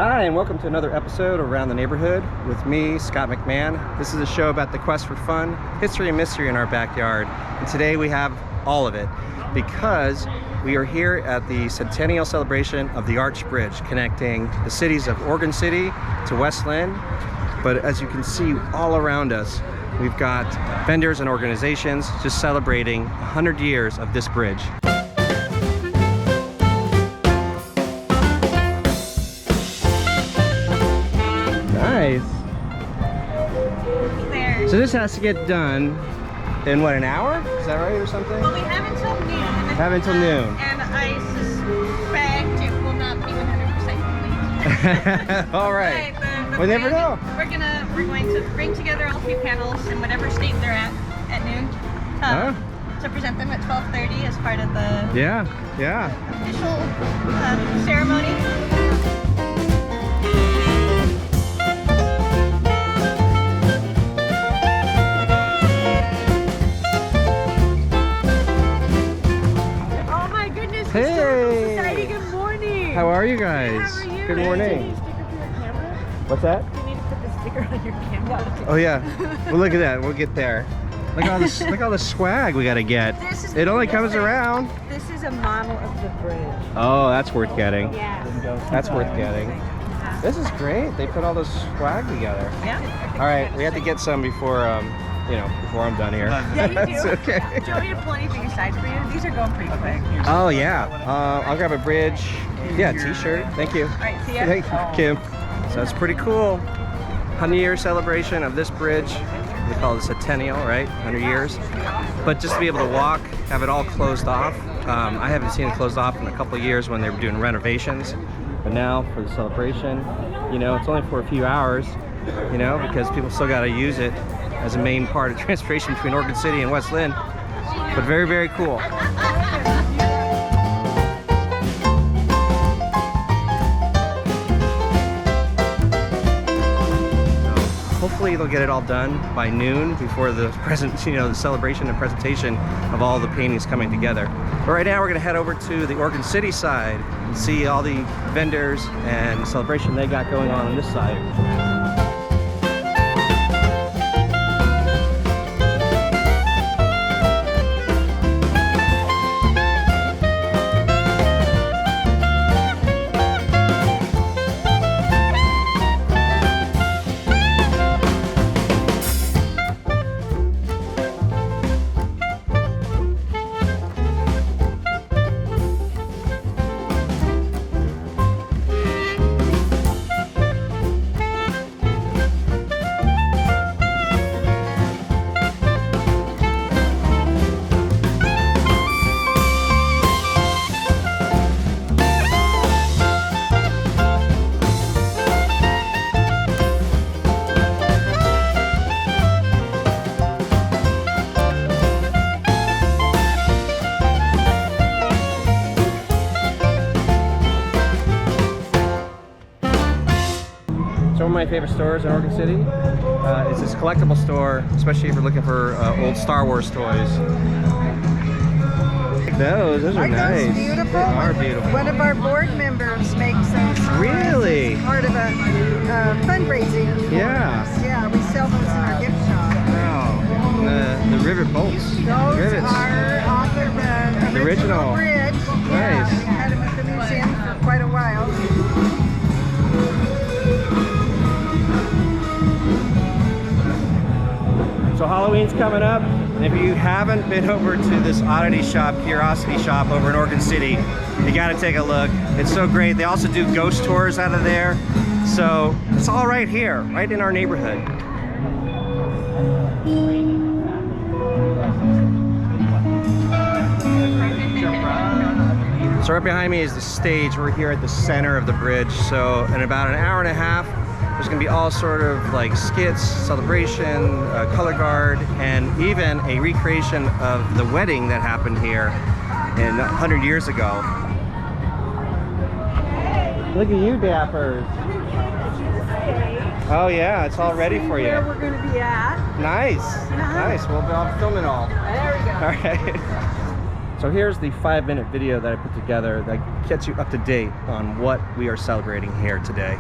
Hi, and welcome to another episode of Around the Neighborhood with me, Scott McMahon. This is a show about the quest for fun, history, and mystery in our backyard. And today we have all of it because we are here at the centennial celebration of the Arch Bridge, connecting the cities of Oregon City to West Linn. But as you can see all around us, we've got vendors and organizations just celebrating 100 years of this bridge. Nice. There. So this has to get done in what, an hour? Is that right, or something? Well, we have until noon. Have until noon. And I suspect it will not be 100% complete. All right. But We never know. We're going to bring together all three panels in whatever state they're at noon. To present them at 12:30 as part of the official ceremony. Hey! Society, good morning! How are you guys? How are you? Good morning. Do you need a sticker for your camera? What's that? Do you need to put the sticker on your camera? Oh yeah. Well, look at that. We'll get there. Look at all this. Look at all the swag we gotta get. It only comes around. This is a model of the bridge. Oh, that's worth getting. Yeah. That's worth getting. This is great. They put all this swag together. Yeah. All right, we have to get some before before I'm done here. Yeah, you do. That's okay. Do you want me to pull anything aside for you? These are going pretty quick. Oh yeah. I'll grab a bridge. Yeah, t-shirt. Thank you. All right, see ya. Thank you, Kim. So that's pretty cool. 100-year celebration of this bridge. They call it a centennial, right? 100 years. But just to be able to walk, have it all closed off. I haven't seen it closed off in a couple of years when they were doing renovations. But now for the celebration, it's only for a few hours, because people still got to use it as a main part of transportation between Oregon City and West Linn. But very, very cool. Hopefully they'll get it all done by noon before the the celebration and presentation of all the paintings coming together. But right now we're gonna head over to the Oregon City side and see all the vendors and celebration they got going on this side. One of my favorite stores in Oregon City is this collectible store, especially if you're looking for old Star Wars toys. Those are nice. Those beautiful? They are beautiful. One of our board members makes those. Really? Part of a fundraising. Yeah. Yeah, we sell those in our gift shop. Wow. The rivet bolts. Those Rivets. are off of the original bridge. Nice. Yeah, we had them at the museum for quite a while. So Halloween's coming up, and if you haven't been over to this oddity shop, curiosity shop over in Oregon City, you gotta take a look. It's so great. They also do ghost tours out of there. So it's all right here, right in our neighborhood. So right behind me is the stage. We're here at the center of the bridge. So in about an hour and a half, there's gonna be all sort of like skits, celebration, color guard, and even a recreation of the wedding that happened here 100 years ago. Look at you, dappers. Oh yeah, it's all ready for you. Where we're going to be at. Nice, nice. We'll film it all. There we go. All right. So here's the 5-minute video that I put together that gets you up to date on what we are celebrating here today.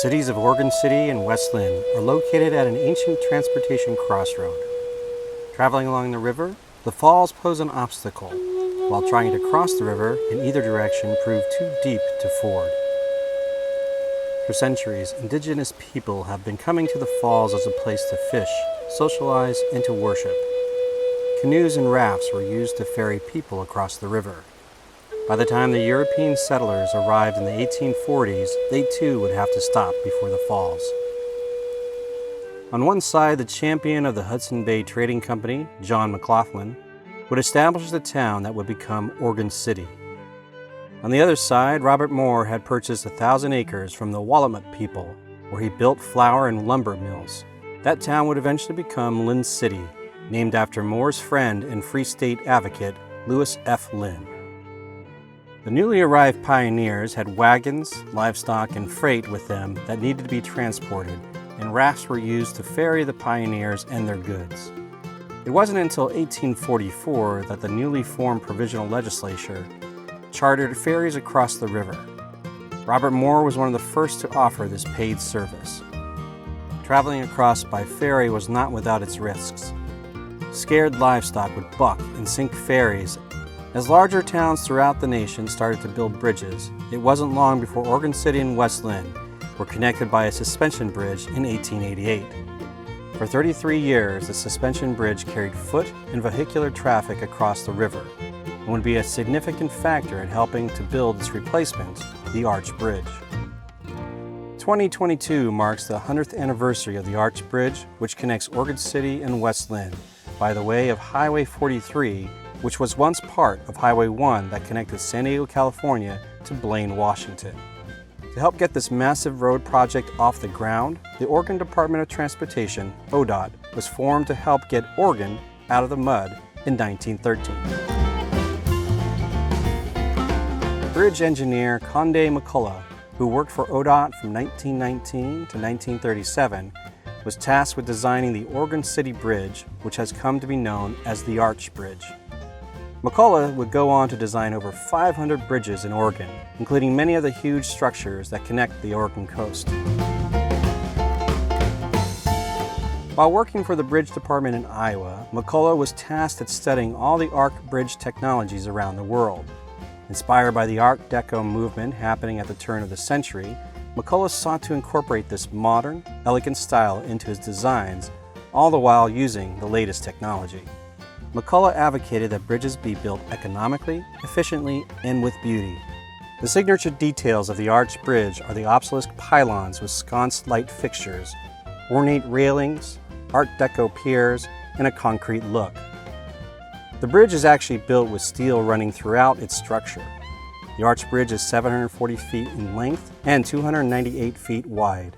cities of Oregon City and West Linn are located at an ancient transportation crossroad. Traveling along the river, the falls pose an obstacle, while trying to cross the river in either direction proved too deep to ford. For centuries, indigenous people have been coming to the falls as a place to fish, socialize, and to worship. Canoes and rafts were used to ferry people across the river. By the time the European settlers arrived in the 1840s, they too would have to stop before the falls. On one side, the champion of the Hudson Bay Trading Company, John McLaughlin, would establish the town that would become Oregon City. On the other side, Robert Moore had purchased 1,000 acres from the Willamette people, where he built flour and lumber mills. That town would eventually become Linn City, named after Moore's friend and Free State advocate, Lewis F. Linn. The newly arrived pioneers had wagons, livestock, and freight with them that needed to be transported, and rafts were used to ferry the pioneers and their goods. It wasn't until 1844 that the newly formed provisional legislature chartered ferries across the river. Robert Moore was one of the first to offer this paid service. Traveling across by ferry was not without its risks. Scared livestock would buck and sink ferries. As larger towns throughout the nation started to build bridges, it wasn't long before Oregon City and West Linn were connected by a suspension bridge in 1888. For 33 years, the suspension bridge carried foot and vehicular traffic across the river and would be a significant factor in helping to build its replacement, the Arch Bridge. 2022 marks the 100th anniversary of the Arch Bridge, which connects Oregon City and West Linn by the way of Highway 43, which was once part of Highway 1 that connected San Diego, California to Blaine, Washington. To help get this massive road project off the ground, the Oregon Department of Transportation, ODOT, was formed to help get Oregon out of the mud in 1913. Bridge engineer Conde McCullough, who worked for ODOT from 1919 to 1937, was tasked with designing the Oregon City Bridge, which has come to be known as the Arch Bridge. McCullough would go on to design over 500 bridges in Oregon, including many of the huge structures that connect the Oregon coast. While working for the Bridge Department in Iowa, McCullough was tasked at studying all the arc bridge technologies around the world. Inspired by the Art Deco movement happening at the turn of the century, McCullough sought to incorporate this modern, elegant style into his designs, all the while using the latest technology. McCullough advocated that bridges be built economically, efficiently, and with beauty. The signature details of the Arch Bridge are the obelisk pylons with sconce light fixtures, ornate railings, Art Deco piers, and a concrete look. The bridge is actually built with steel running throughout its structure. The Arch Bridge is 740 feet in length and 298 feet wide.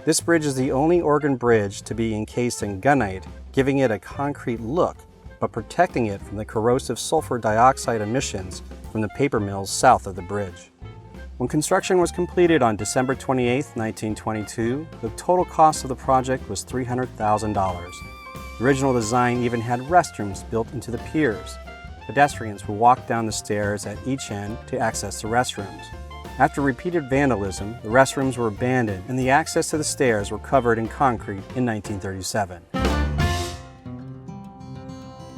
This bridge is the only Oregon bridge to be encased in gunite, giving it a concrete look, but protecting it from the corrosive sulfur dioxide emissions from the paper mills south of the bridge. When construction was completed on December 28, 1922, the total cost of the project was $300,000. The original design even had restrooms built into the piers. Pedestrians would walk down the stairs at each end to access the restrooms. After repeated vandalism, the restrooms were abandoned and the access to the stairs were covered in concrete in 1937.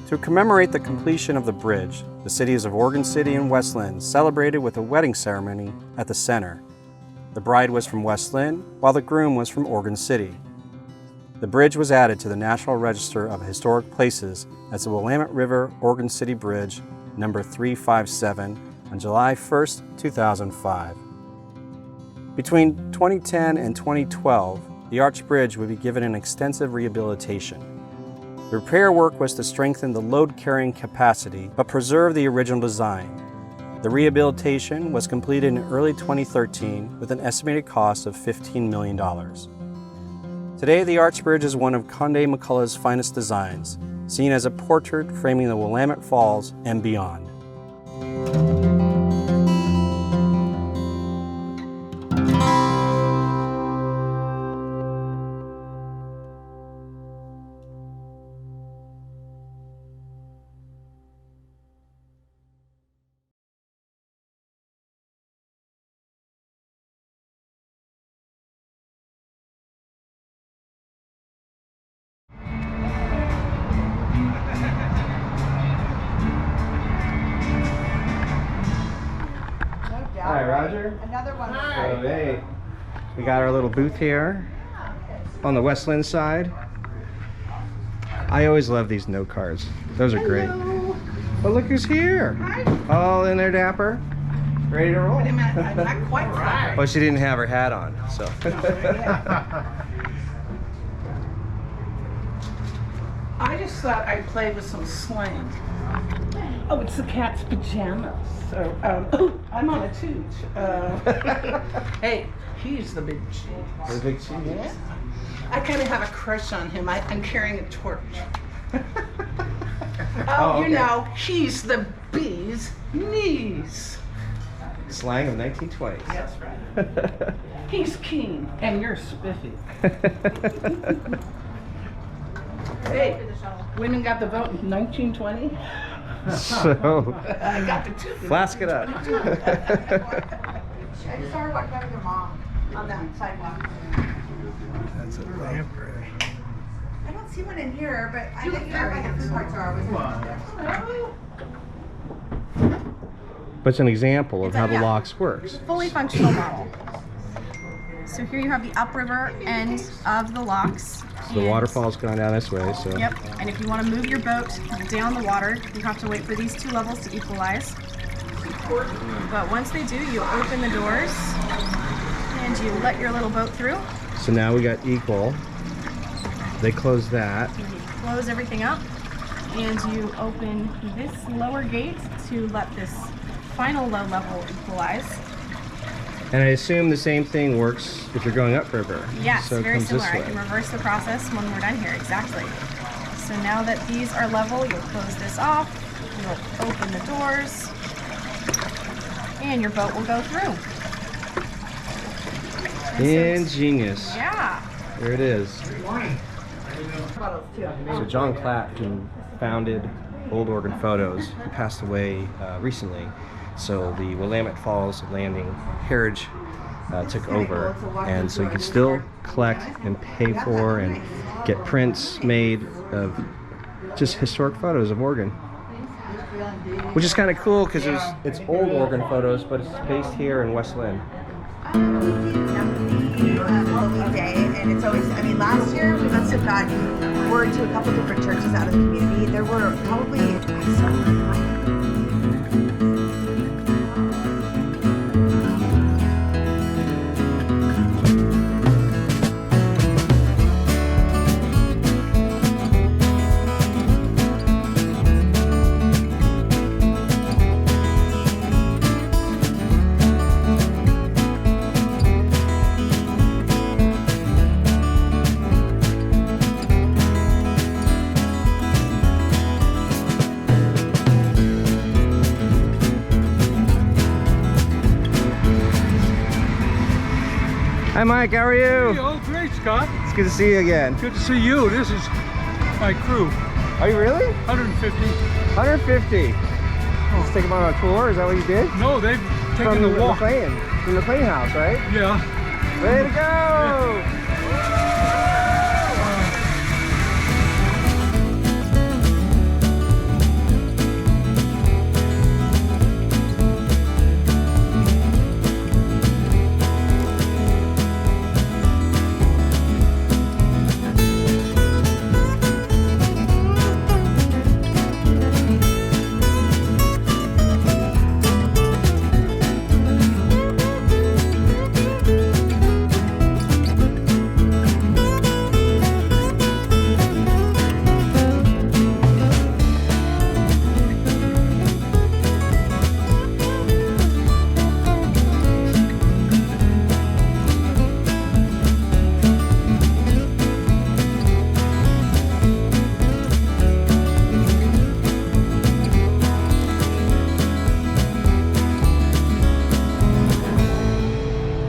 To commemorate the completion of the bridge, the cities of Oregon City and West Linn celebrated with a wedding ceremony at the center. The bride was from West Linn, while the groom was from Oregon City. The bridge was added to the National Register of Historic Places as the Willamette River Oregon City Bridge, number 357, on July 1, 2005. Between 2010 and 2012, the Arch Bridge would be given an extensive rehabilitation. The repair work was to strengthen the load-carrying capacity but preserve the original design. The rehabilitation was completed in early 2013 with an estimated cost of $15 million. Today, the Arch Bridge is one of Conde McCullough's finest designs, seen as a portrait framing the Willamette Falls and beyond. Hi, Roger. Another one. So, hey, we got our little booth here on the West Linn side. I always love these note cards. Those are great. But look who's here. All in there, dapper. Ready to roll. Wait a minute, I'm not quite right. Well, she didn't have her hat on, so. I just thought I'd play with some slang. Oh, it's the cat's pajamas. So, oh, I'm on a toot. Hey, he's the big cheese. The big cheese. Yeah. I kind of have a crush on him. I'm carrying a torch. Oh, You know, he's the bee's knees. Slang of 1920s. That's right. He's keen, and you're spiffy. Hey, women got the vote in 1920. So, I got the two. flask it up. I just saw her walk by with her mom on that sidewalk. That's a lamprey. I don't see one in here, but I think where the food carts are was But it's an example of how the locks works. Fully functional model. So here you have the upriver end of the locks. So the waterfall's going down this way, so. Yep, and if you want to move your boat down the water, you have to wait for these two levels to equalize. But once they do, you open the doors and you let your little boat through. So now we got equal. They close that. And you close everything up and you open this lower gate to let this final low level equalize. And I assume the same thing works if you're going upriver. Yes, so it very comes this similar. I way. can reverse the process when we're done here, exactly. So now that these are level, you'll close this off, you'll open the doors, and your boat will go through. And so Ingenious. yeah. There it is. So John Klatt, who founded Old Oregon Photos, he passed away recently. So the Willamette Falls Landing Heritage took over, and so you can still collect and pay for and get prints made of just historic photos of Oregon, which is kind of cool because it's old Oregon photos, but it's based here in West Linn. Day, and it's always, I mean, last year we must have gotten word to a couple different churches out of the community. There were probably, Hi Mike, how are you? Hey, oh, great, Scott. It's good to see you again. Good to see you. This is my crew. Are you really? 150. 150. Let's take them on a tour. Is that what you did? No, they've taken From the walk. From the McMahon house, right? Yeah. Ready to go!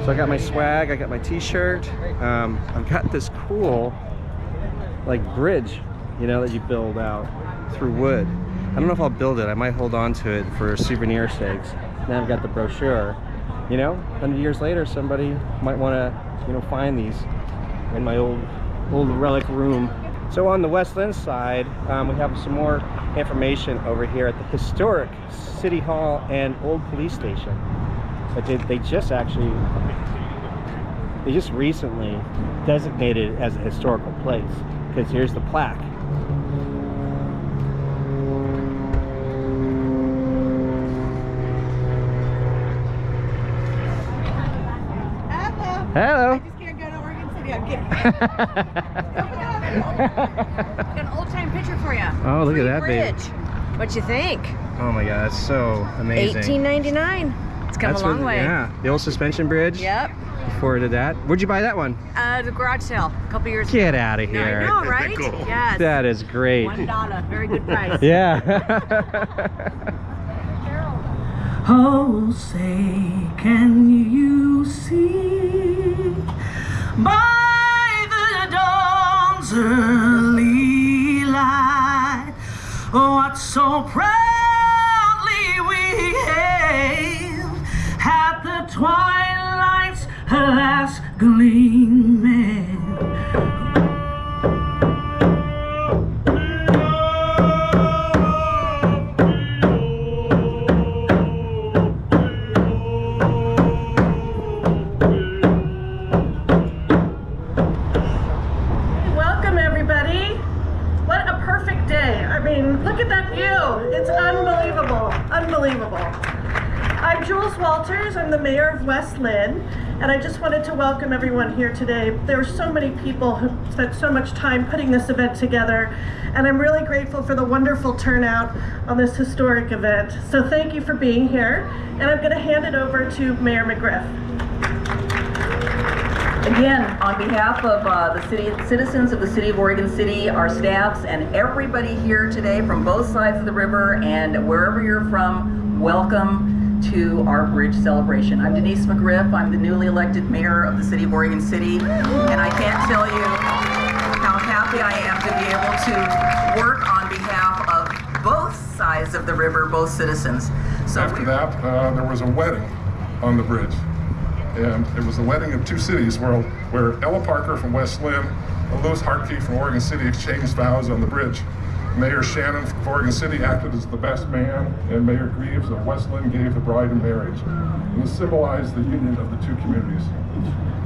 So I got my swag, I got my t-shirt. I've got this cool like bridge, you know, that you build out through wood. I don't know if I'll build it. I might hold on to it for souvenir sakes. Now I've got the brochure. You know, 100 years later, somebody might want to, you know, find these in my old relic room. So on the West Linn side, we have some more information over here at the historic City Hall and old police station. but they just recently designated it as a historical place, because here's the plaque. Hello. I just can't go to Oregon City. I'm kidding. Got an old-time picture for you. Oh, look at that bridge. What you think? Oh my God, it's so amazing. 1899. It's come a long way. Yeah, the old suspension bridge. Yep. Before I did that. Where'd you buy that one? The garage sale a couple years ago. Get out of No, here. I know, right? Cool. Yes. That is great. $1. Very good price. Yeah. Oh, say, can you see by the dawn's early light what so proudly we hailed at the twilight's last gleaming? Look at that view. It's unbelievable. Unbelievable. I'm Jules Walters. I'm the mayor of West Linn, and I just wanted to welcome everyone here today. There are so many people who spent so much time putting this event together, and I'm really grateful for the wonderful turnout on this historic event. So thank you for being here, and I'm going to hand it over to Mayor McGriff. Again, on behalf of the citizens of the City of Oregon City, our staffs, and everybody here today from both sides of the river and wherever you're from, welcome to our bridge celebration. I'm Denise McGriff. I'm the newly elected mayor of the City of Oregon City, and I can't tell you how happy I am to be able to work on behalf of both sides of the river, both citizens. So after that, there was a wedding on the bridge. And it was the wedding of two cities where Ella Parker from West Linn and Louis Hartke from Oregon City exchanged vows on the bridge. Mayor Shannon from Oregon City acted as the best man, and Mayor Greaves of West Linn gave the bride in marriage. And this symbolized the union of the two communities.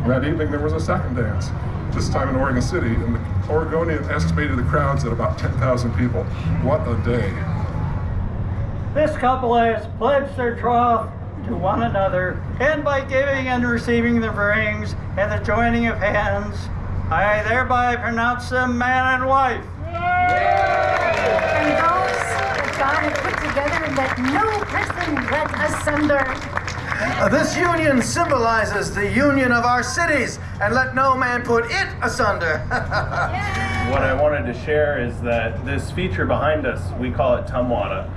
And that evening there was a second dance, this time in Oregon City, and the Oregonian estimated the crowds at about 10,000 people. What a day. This couple has pledged their troth to one another, and by giving and receiving the rings and the joining of hands, I thereby pronounce them man and wife. And those that God had put together, let no person let asunder. This union symbolizes the union of our cities, and let no man put it asunder. What I wanted to share is that this feature behind us, we call it Tumwada.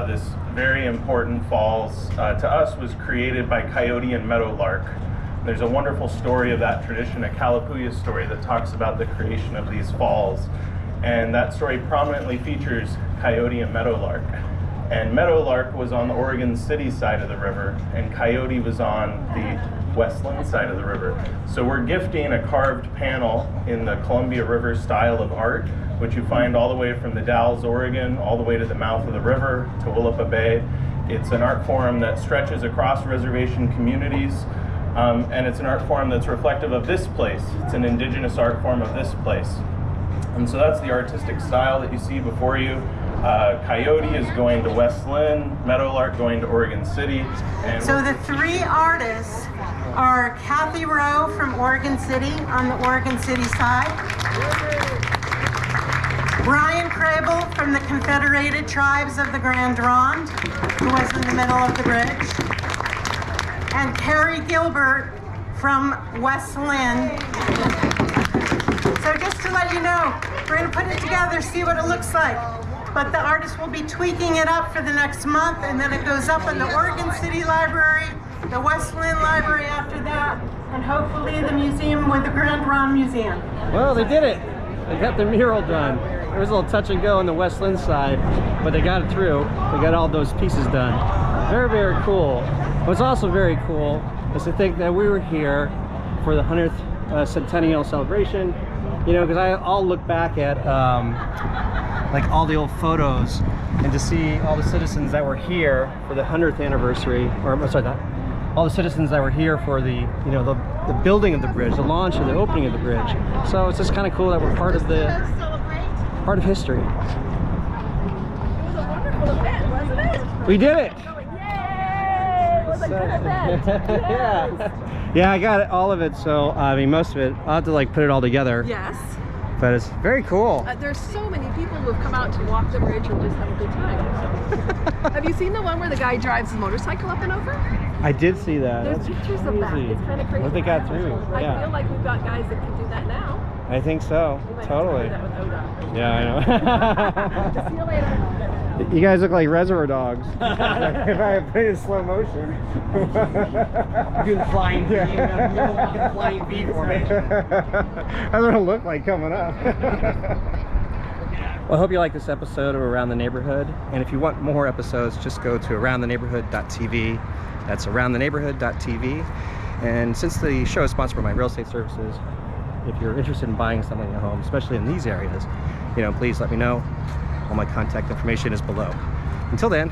This very important falls to us was created by coyote and meadowlark. There's a wonderful story of that tradition, a Kalapuya story that talks about the creation of these falls. And that story prominently features coyote and meadowlark. And meadowlark was on the Oregon City side of the river, and coyote was on the West Linn side of the river. So we're gifting a carved panel in the Columbia River style of art, which you find all the way from the Dalles, Oregon, all the way to the mouth of the river, to Willapa Bay. It's an art form that stretches across reservation communities, and it's an art form that's reflective of this place. It's an indigenous art form of this place. And so that's the artistic style that you see before you. Coyote is going to West Linn, Meadowlark going to Oregon City. And so the three artists are Kathy Rowe from Oregon City on the Oregon City side, Brian Crable from the Confederated Tribes of the Grand Ronde, who was in the middle of the bridge, and Carrie Gilbert from West Linn. So just to let you know, we're going to put it together, see what it looks like. But the artist will be tweaking it up for the next month, and then it goes up in the Oregon City Library, the West Linn Library after that, and hopefully the museum with the Grand Ronde Museum. Well, they did it. They got the mural done. There was a little touch and go on the West Linn side, but they got it through. They got all those pieces done. Very, very cool. What's also very cool is to think that we were here for the 100th centennial celebration. You know, because I'll look back at like all the old photos, and to see all the citizens that were here for the 100th anniversary, or sorry, all the citizens that were here for the, you know, the building of the bridge, the launch and the opening of the bridge. So it's just kind of cool that we're part of history. It was a wonderful event, wasn't it? We did it. Yay! It was a good event. Yeah. Yeah, I got all of it. So I mean, most of it. I'll have to like put it all together. Yes. But it's very cool. There's so many people who have come out to walk the bridge and just have a good time. Have you seen the one where the guy drives his motorcycle up and over? I did see that. There's That's pictures crazy. of that. It's kind of crazy. What they got through. I Yeah. feel like we've got guys that can do that now. I think so. We might Totally. have to try that with ODA. Yeah, I know. See you later. You guys look like reservoir dogs. If I put it in slow motion. Doing the flying V, the flying V formation. That's what it looked like coming up. Well, I hope you like this episode of Around the Neighborhood. And if you want more episodes, just go to aroundtheneighborhood.tv. That's aroundtheneighborhood.tv. And since the show is sponsored by my real estate services, if you're interested in buying something at home, especially in these areas, you know, please let me know. All my contact information is below. Until then,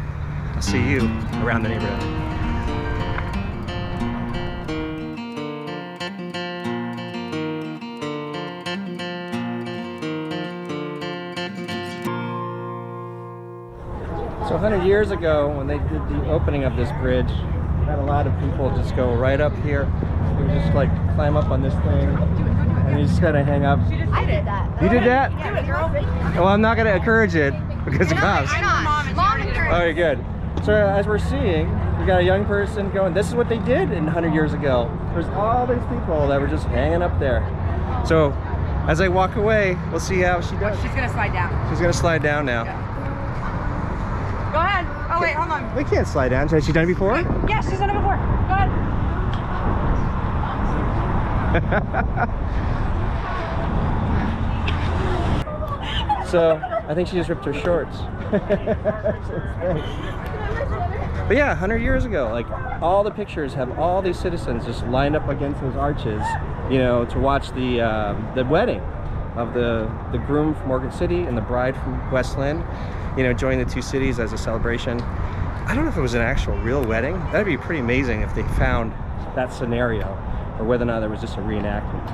I'll see you around the neighborhood. So 100 years ago, when they did the opening of this bridge, had a lot of people just go right up here. They would just like climb up on this thing, and you just gotta hang up. I did that. You did that? Do it, girl. Well, I'm not gonna encourage it because of cops. I'm not. Mom encouraged. Oh, you're good. So as we're seeing, we got a young person going, this is what they did 100 years ago. There's all these people that were just hanging up there. So as I walk away, we'll see how she does. She's gonna slide down. She's gonna slide down now. Go ahead. Oh wait, hold on. We can't slide down. Has she done it before? Yes, she's done it before. Go ahead. So I think she just ripped her shorts. But yeah, 100 years ago, like all the pictures have all these citizens just lined up against those arches, you know, to watch the wedding of the groom from Oregon City and the bride from West Linn, you know, joining the two cities as a celebration. I don't know if it was an actual real wedding. That'd be pretty amazing if they found that scenario, or whether or not there was just a reenactment.